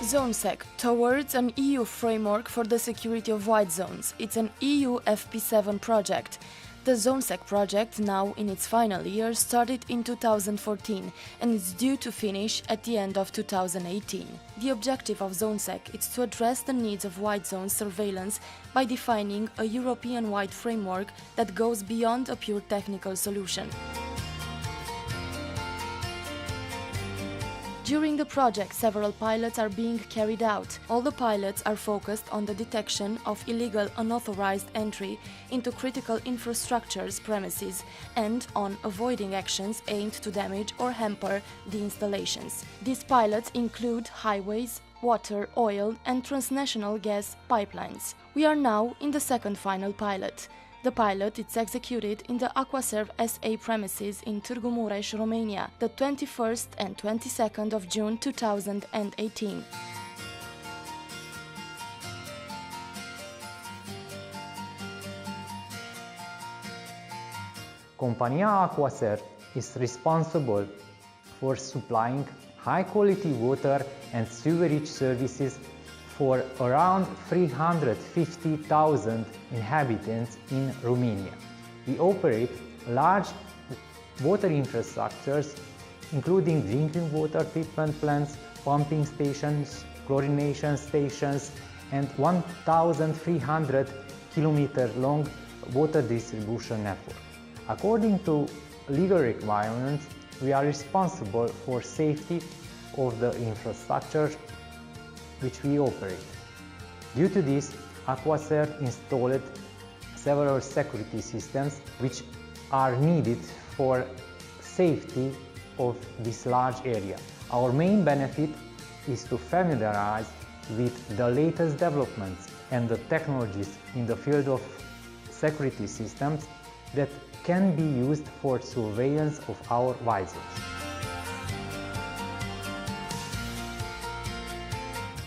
ZONeSEC, towards an EU framework for the security of white zones. It's an EU FP7 project. The ZONeSEC project, now in its final year, started in 2014 and is due to finish at the end of 2018. The objective of ZONeSEC is to address the needs of white zone surveillance by defining a European-wide framework that goes beyond a pure technical solution. During the project, several pilots are being carried out. All the pilots are focused on the detection of illegal unauthorized entry into critical infrastructures premises and on avoiding actions aimed to damage or hamper the installations. These pilots include highways, water, oil and transnational gas pipelines. We are now in the second final pilot. The pilot is executed in the Aquaserve SA premises in Targu, Mures, Romania, the 21st and 22nd of June 2018. Compania Aquaserve is responsible for supplying high-quality water and sewerage services for around 350,000 inhabitants in Romania. We operate large water infrastructures, including drinking water treatment plants, pumping stations, chlorination stations, and 1,300 km-long water distribution network. According to legal requirements, we are responsible for safety of the infrastructure which we operate. Due to this, Aquaserve installed several security systems which are needed for safety of this large area. Our main benefit is to familiarize with the latest developments and the technologies in the field of security systems that can be used for surveillance of our white zones.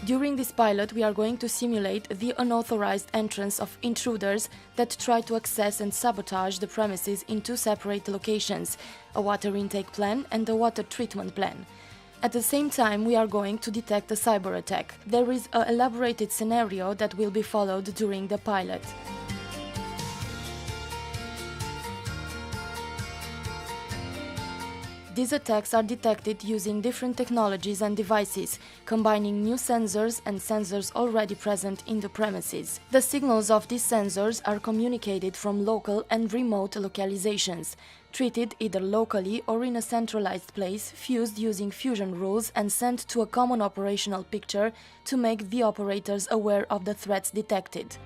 During this pilot, we are going to simulate the unauthorized entrance of intruders that try to access and sabotage the premises in two separate locations, a water intake plan and a water treatment plan. At the same time, we are going to detect a cyber attack. There is an elaborated scenario that will be followed during the pilot. These attacks are detected using different technologies and devices, combining new sensors and sensors already present in the premises. The signals of these sensors are communicated from local and remote localizations, treated either locally or in a centralized place, fused using fusion rules and sent to a common operational picture to make the operators aware of the threats detected.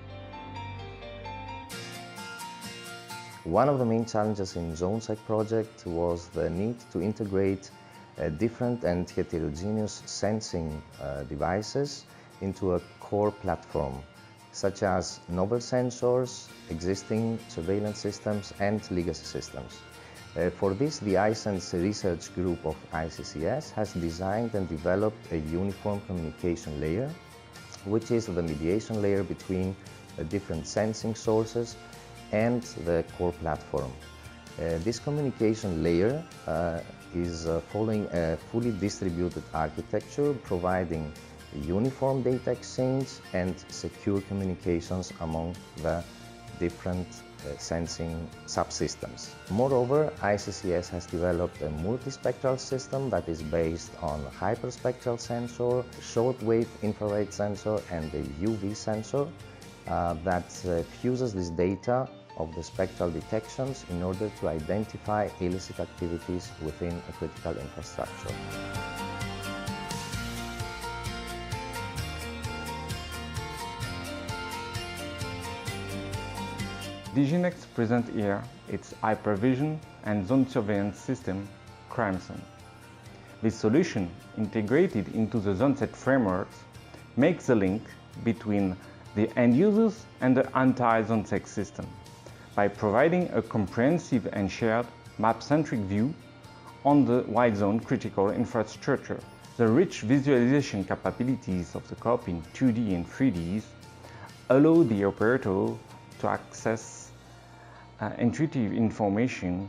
One of the main challenges in ZONeSEC project was the need to integrate different and heterogeneous sensing devices into a core platform, such as novel sensors, existing surveillance systems and legacy systems. For this, the iSense research group of ICCS has designed and developed a uniform communication layer, which is the mediation layer between different sensing sources and the core platform. This communication layer is following a fully distributed architecture, providing uniform data exchange and secure communications among the different sensing subsystems. Moreover, ICCS has developed a multispectral system that is based on a hyperspectral sensor, shortwave infrared sensor and a UV sensor that fuses this data of the spectral detections in order to identify illicit activities within a critical infrastructure. DigiNext presents here its hypervision and zone surveillance system, Crimson. This solution, integrated into the ZONeSEC frameworks, makes the link between the end users and the entire ZONeSEC system by providing a comprehensive and shared map-centric view on the white zone critical infrastructure. The rich visualization capabilities of the COP in 2D and 3Ds allow the operator to access intuitive information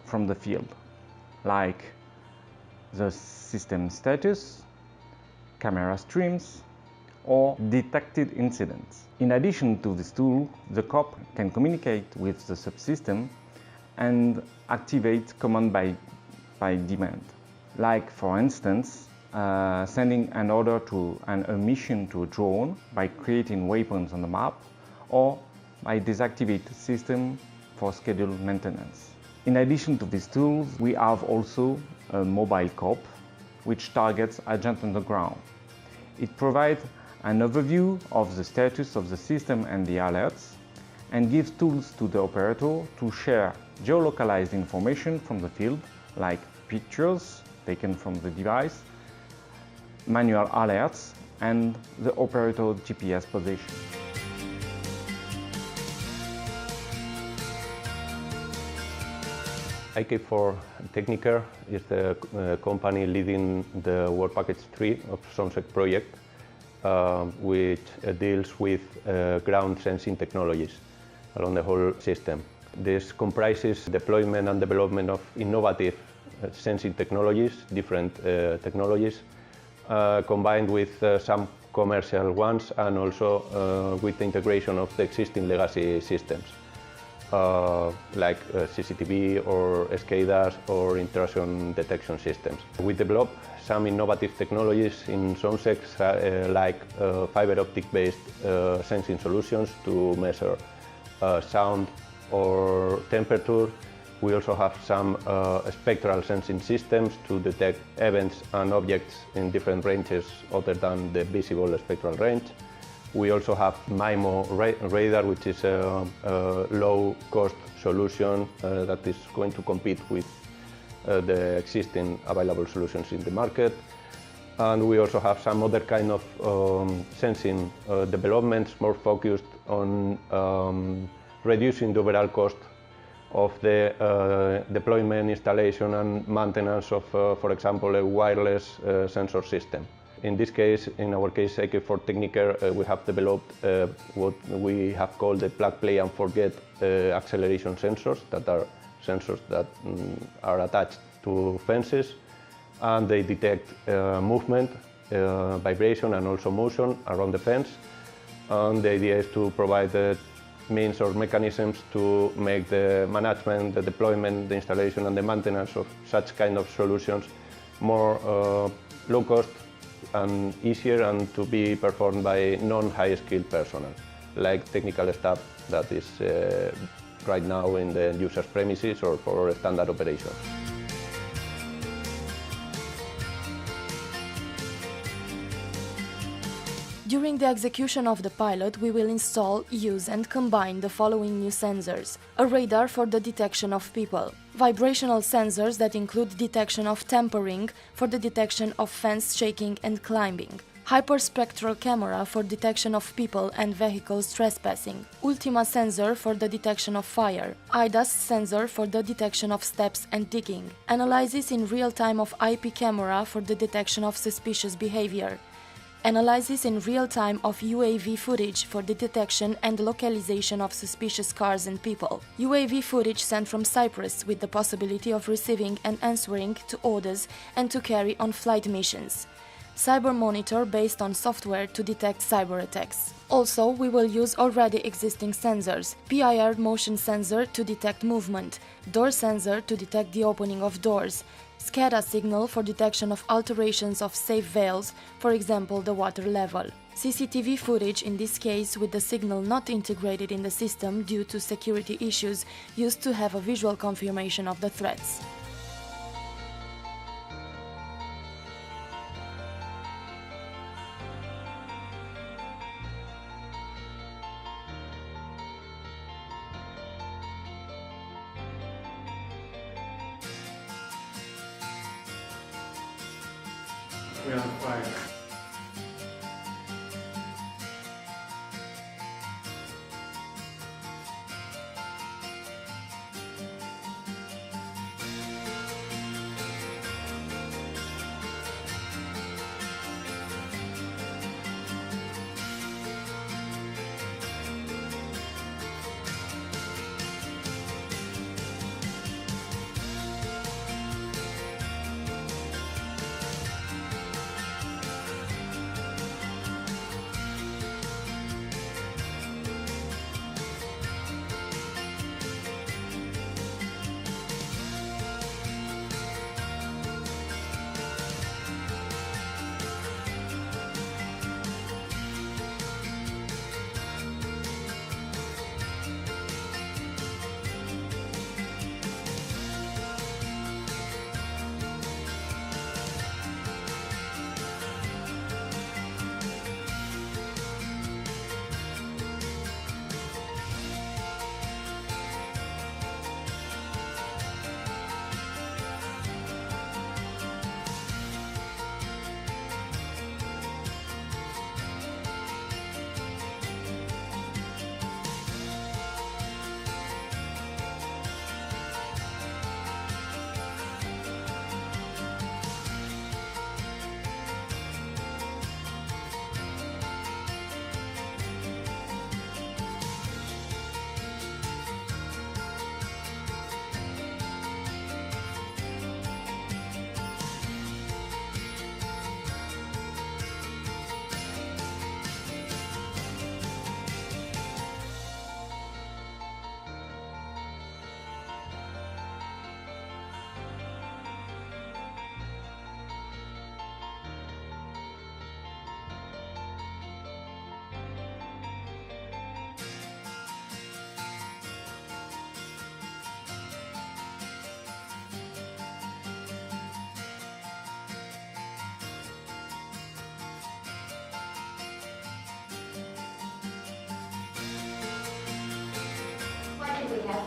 from the field, like the system status, camera streams, or detected incidents. In addition to this tool, the COP can communicate with the subsystem and activate command by demand. Like, for instance, sending an order to a mission to a drone by creating waypoints on the map, or by deactivate the system for scheduled maintenance. In addition to these tools, we have also a mobile COP, which targets agents on the ground. It provides an overview of the status of the system and the alerts, and gives tools to the operator to share geolocalized information from the field, like pictures taken from the device, manual alerts, and the operator's GPS position. IK4 Techniker is the company leading the Work Package 3 of ZONeSEC project, which deals with ground sensing technologies along the whole system. This comprises deployment and development of innovative sensing technologies, different technologies, combined with some commercial ones, and also with the integration of the existing legacy systems. Like CCTV or SCADAs or intrusion detection systems. We develop some innovative technologies in ZONeSEC, like fiber optic based sensing solutions to measure sound or temperature. We also have some spectral sensing systems to detect events and objects in different ranges other than the visible spectral range. We also have MIMO radar, which is a low-cost solution that is going to compete with the existing available solutions in the market. And we also have some other kind of sensing developments more focused on reducing the overall cost of the deployment, installation and maintenance of, for example, a wireless sensor system. In this case, in our case, IK4 Techniker, we have developed what we have called the plug, play and forget acceleration sensors, that are sensors that are attached to fences, and they detect movement, vibration and also motion around the fence. And the idea is to provide the means or mechanisms to make the management, the deployment, the installation and the maintenance of such kind of solutions more low cost and easier, and to be performed by non-high skilled personnel, like technical staff that is right now in the user's premises or for standard operations. During the execution of the pilot, we will install, use and combine the following new sensors: a radar for the detection of people, vibrational sensors that include detection of tampering for the detection of fence shaking and climbing, hyperspectral camera for detection of people and vehicles trespassing, Ultima sensor for the detection of fire, IDAS sensor for the detection of steps and digging, analysis in real time of IP camera for the detection of suspicious behavior, analysis in real time of UAV footage for the detection and localization of suspicious cars and people, UAV footage sent from Cyprus with the possibility of receiving and answering to orders and to carry on flight missions, cyber monitor based on software to detect cyber attacks. Also, we will use already existing sensors: PIR motion sensor to detect movement, door sensor to detect the opening of doors, SCADA signal for detection of alterations of safe valves, for example the water level, CCTV footage, in this case with the signal not integrated in the system due to security issues, used to have a visual confirmation of the threats. We are on fire.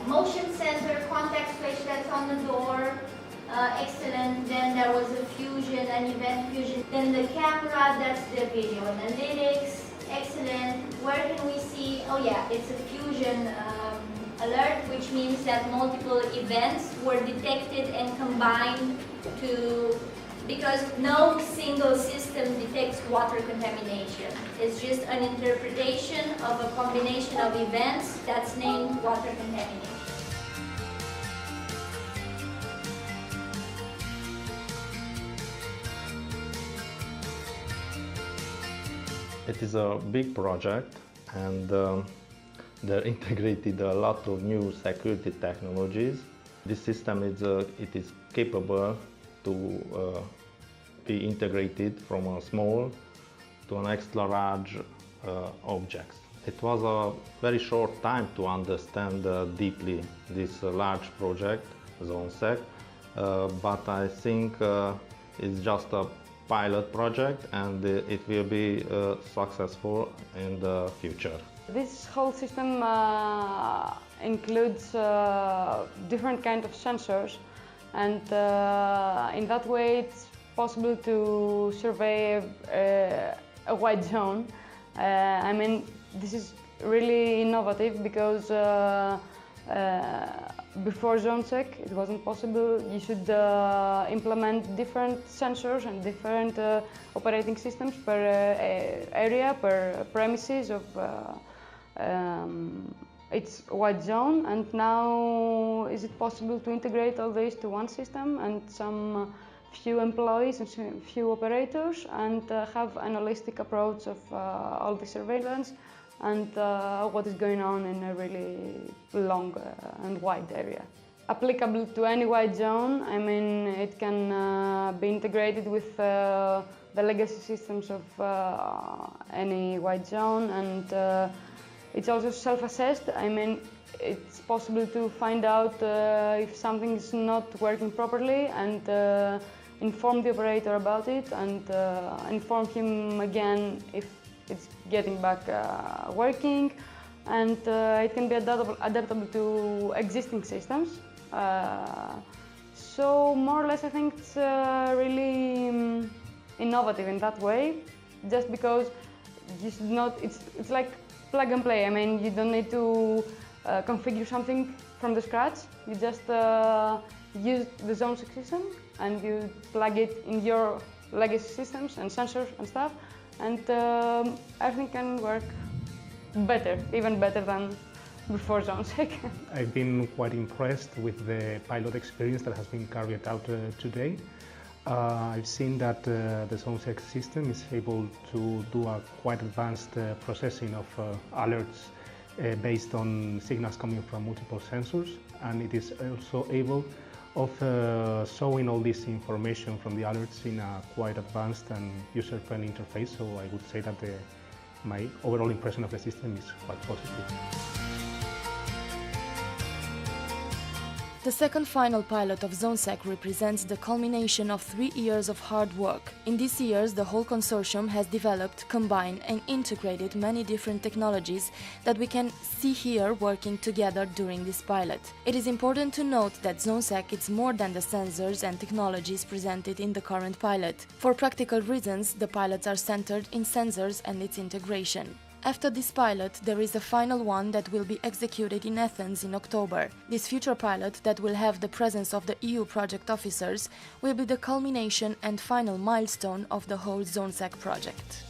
motion sensor, contact switch that's on the door, excellent. Then there was a fusion, an event fusion. Then the camera, that's the video analytics, excellent. Where can we see? Oh yeah, it's a fusion alert, which means that multiple events were detected and combined to, because no single system detects water contamination. It's just an interpretation of a combination of events that's named water contamination. It is a big project, and they integrated a lot of new security technologies. This system is capable to be integrated from a small to an extra large objects. It was a very short time to understand deeply this large project, ZONeSEC, but I think it's just a pilot project, and it will be successful in the future. This whole system includes different kinds of sensors, and in that way it's possible to survey a wide zone. I mean, this is really innovative because before ZONeSEC it wasn't possible. You should implement different sensors and different operating systems per area, per premises of its wide zone, and now is it possible to integrate all this to one system and some few employees and few operators, and have an holistic approach of all the surveillance and what is going on in a really long and wide area. Applicable to any wide zone, I mean, it can be integrated with the legacy systems of any wide zone, and it's also self-assessed. I mean, it's possible to find out if something is not working properly and inform the operator about it, and inform him again if it's getting back working, and it can be adaptable to existing systems. So more or less I think it's really innovative in that way, just because you should not, it's like plug and play. I mean, you don't need to configure something from the scratch. You just use the ZONeSEC system and you plug it in your legacy systems and sensors and stuff, and everything can work better, even better than before ZONeSEC. I've been quite impressed with the pilot experience that has been carried out today. I've seen that the ZONeSEC system is able to do a quite advanced processing of alerts based on signals coming from multiple sensors, and it is also able of showing all this information from the alerts in a quite advanced and user-friendly interface. So I would say that my overall impression of the system is quite positive. The second final pilot of ZONeSEC represents the culmination of 3 years of hard work. In these years, the whole consortium has developed, combined and integrated many different technologies that we can see here working together during this pilot. It is important to note that ZONeSEC is more than the sensors and technologies presented in the current pilot. For practical reasons, the pilots are centered in sensors and its integration. After this pilot, there is a final one that will be executed in Athens in October. This future pilot, that will have the presence of the EU project officers, will be the culmination and final milestone of the whole ZONeSEC project.